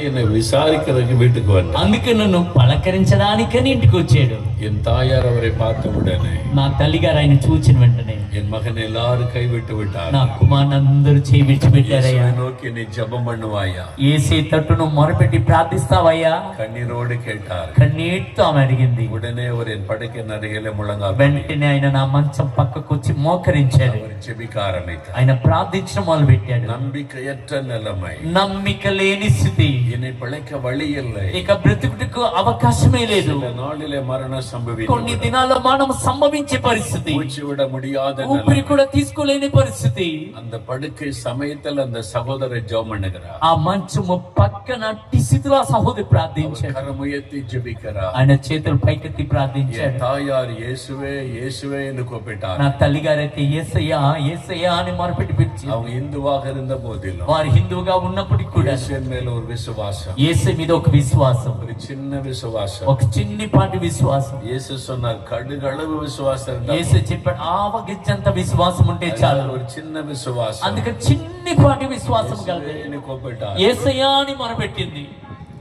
என்னை விசாரிக்கிறதுக்கு வீட்டுக்கு வந்தார். అందుకే నన్ను పలకరించడానికని ఇంటికి వచ్చాడు. என் தாயார் அவரை பார்த்த உடனே, నా తల్లిగారు ఆయన చూచిన వెంటనే, என் மகன் எல்லாரும் கைவிட்டு விட்டார், నా కుమారుని అందరూ చేయి విడిచిపెట్టారయ్యా, நோக்கி நீ ஜெபம் பண்ணுவாயா, ఏసే తట్టును మొరపెట్టి ప్రార్థిస్తావయ్యా கண்ணீரோடு கேட்டார். కన్నీటితో ఆమె అడిగింది. உடனே அவர் என் படுக்கை அருகிலே முழங்கால் వెంటనే ఆయన నా మంచం పక్కకు వచ్చి మోకరించాడు. அவர் ஜெபிக்க ఆరంభిத்தார். ఆయన ప్రార్థించడం మొదలు పెట్టాడు. நம்பிக்கையற்ற நிலைமை, నమ్మిక లేని స్థితి, என்னை பிழைக்க வழி இல்லை, ఇక బ్రతుకుటకు అవకాశమే లేదు, சில நாளிலே மரணம் కొన్ని సంభవించింది, దినాల్లో మనం సంభవించే పరిస్థితి, மூச்சு விட முடியாத ఊపిరి நிலைமை. కూడా తీసుకోలేని పరిస్థితి. அந்த படுக்கை சமயத்தில் அந்த சகோதரர் ஜெபம் பண்ணுகிறார். ఆ మంచము పక్కన అట్టి స్థితిలో ఆ సహోదరి ప్రార్థించాడు. கரம் உயர்த்தி ஜெபிக்கிறார். ఆయన చేతులు పైకెత్తి என் ప్రార్థించాడు. தாயார் இயேசுவே இயேசுவே என்று கூப்பிட்டார். నా తల్లి గారైతే యేసయ్యా యేసయ్యా అని మొరపెట్టి పిలిచి, அவங்க இந்துவாக இருந்த போதிலும் వారు హిందువుగా ఉన్నప్పటికీ కూడా இயேசுவின் மேல ஒரு விசுவாசம், యేసు మీద ఒక విశ్వాసం, ஒரு சின்ன விசுவாசம். ఒక చిన్నిపాటి విశ్వాసం. இயேசு சொன்னார், கடுகளவு விசுவாசம் இருந்தா యేసు చెప్పాడు, ఆవగించంత విశ్వాసం ఉంటే చాలు. ஒரு சின்ன விசுவாசம். అందుకే చిన్నిపాటి విశ్వాసం కలిగి இயேசுவே கூப்பிட்டார். యేసయ్యా అని మొరపెట్టింది.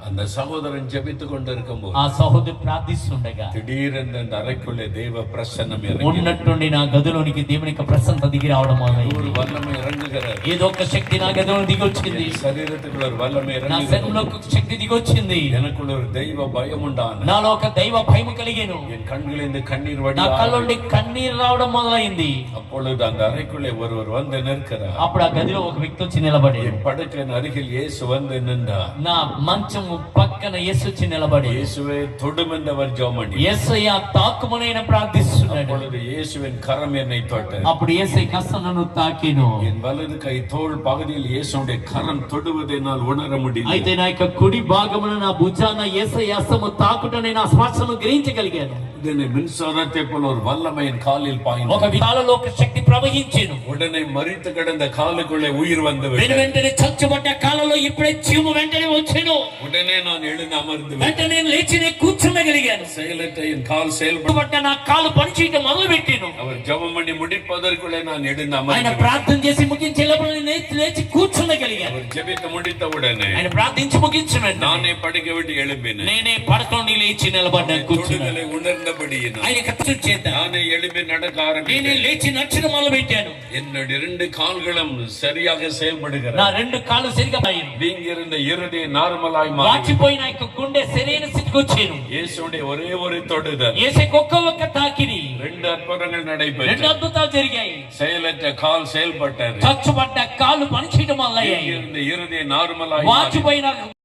அந்த சகோதரன் ஜெபித்துக் கொண்டிருக்கும் போது ఆ సహోదరి ప్రార్థిస్తుండగా திடீரென்று அந்த அறைக்குள்ளே தெய்வ பிரசன்னம் இறங்கி ఉన్నట్టుండి నా గదిలోనికి దేవుని యొక్క ప్రసన్నత దిగి రావడం ஒரு మొదలైంది. வல்லமை இறங்குகிறது. ఏదో ఒక శక్తి నా గదిలో దిగి వచ్చింది. சரீரத்துக்குள்ள ஒரு வல்லமை నా இறங்குகிறது. శరీరంలో ఒక శక్తి దిగి వచ్చింది. எனக்குள்ள ஒரு தெய்வ பயம் உண்டான, నాలో ఒక దైవ భయం కలిగేను. என் கண்களிலிருந்து கண்ணீர் నా வடிய కళ్ళుండి కన్నీరు రావడం మొదలైంది. அப்பொழுது அந்த அறைக்குள்ளே ஒருவர் வந்து நிற்கிறார். అప్పుడు ఆ గదిలో ఒక వ్యక్తి వచ్చి నిలబడి, என் படுக்கையின் அருகில் இயேசு வந்து நின்றார். నా మంచము పక్కన యేసు వచ్చి నిలబడి, இயேசுவே தொடும் என்றவர் ஜெபம் பண்ணி, యేసయ్య తాకుమని ఆయన ప్రార్థిస్తున్నాడు. அப்பொழுது இயேசுவின் கரம் என்னை தொட்டது. అప్పుడు యేసయ్య హస్తం నన్ను తాకిను. என் வலது கை தோள் பகுதியில் இயேசுடைய கரம் தொடுவதை என்னால் உணர முடியும். అయితే నా యొక్క కుడి భాగమున నా భుజాన యేసయ్య హస్తము తాకుట నేను ఆ స్పర్శను గ్రహించగలిగాను. உடனே மின்சாரத்தை போல ஒரு வல்லமை என் காலில் ఒక பாய்ந்தது. విధాలలో ఒక శక్తి ప్రవహించెను. உடனே மரித்து கிடந்த காலுக்குள்ளே உயிர் வந்து వెంటనే చచ్చుబడ్డ కాలంలో ఇప్పుడే జీవము వెంటనే వచ్చెను. உடனே நான் எழுந்து அமர்ந்து వెంటనే నేను లేచి కూర్చోగలిగాను. செயலற்ற என் கால் செயல்பட చచ్చుబడ్డ నా కాలు పనిచేయటం మొదలు పెట్టాను. அவர் ஜெபம் பண்ணி முடிப்பதற்குள்ளே நான் எழுந்து ఆయన அமர்ந்து ప్రార్థన చేసి ముగించేటప్పుడు నేను లేచి కూర్చోగలిగాను. அவர் ஜெபித்து முடித்த உடனே ఆయన ప్రార్థించి ముగించిన వెంటనే நானே படுக்க விட்டு எழும்பினேன். నేనే పడకండి లేచి నిలబడ్డాను, కూర్చున్నాను. தொடுதலை உணர்ந்தபடியினால் ఆయన కష్టం చేత நானே எழும்பி நடக்க నేనే ஆரம்பித்தேன். లేచి నచ్చడం మొదలు పెట్టాను. என்னுடைய 2 கால்களும் சரியாக నా செயல்படுகிறது. 2 కాళ్ళు సరిగా పోయాను. வீங்கிருந்த இருதய நார்மலாய் மாறி వాచిపోయిన యొక్క గుండె సరైన స్థితికి వచ్చాను. இயேசுடைய ஒரே ஒரு தொடுதல், యేసయ్య ఒక్క తాకిడి 2 అద్భుతங்கள் 2 நடைபெற்றது. అద్భుతాలు జరిగాయి. செயலற்ற கால் செயல்பட்டது. చచ్చుబడ్డ కాళ్ళు పనిచేయడం మొదలయ్యాయి. வீங்கிருந்த இருதய நார்மலாய் மாறி వాచిపోయిన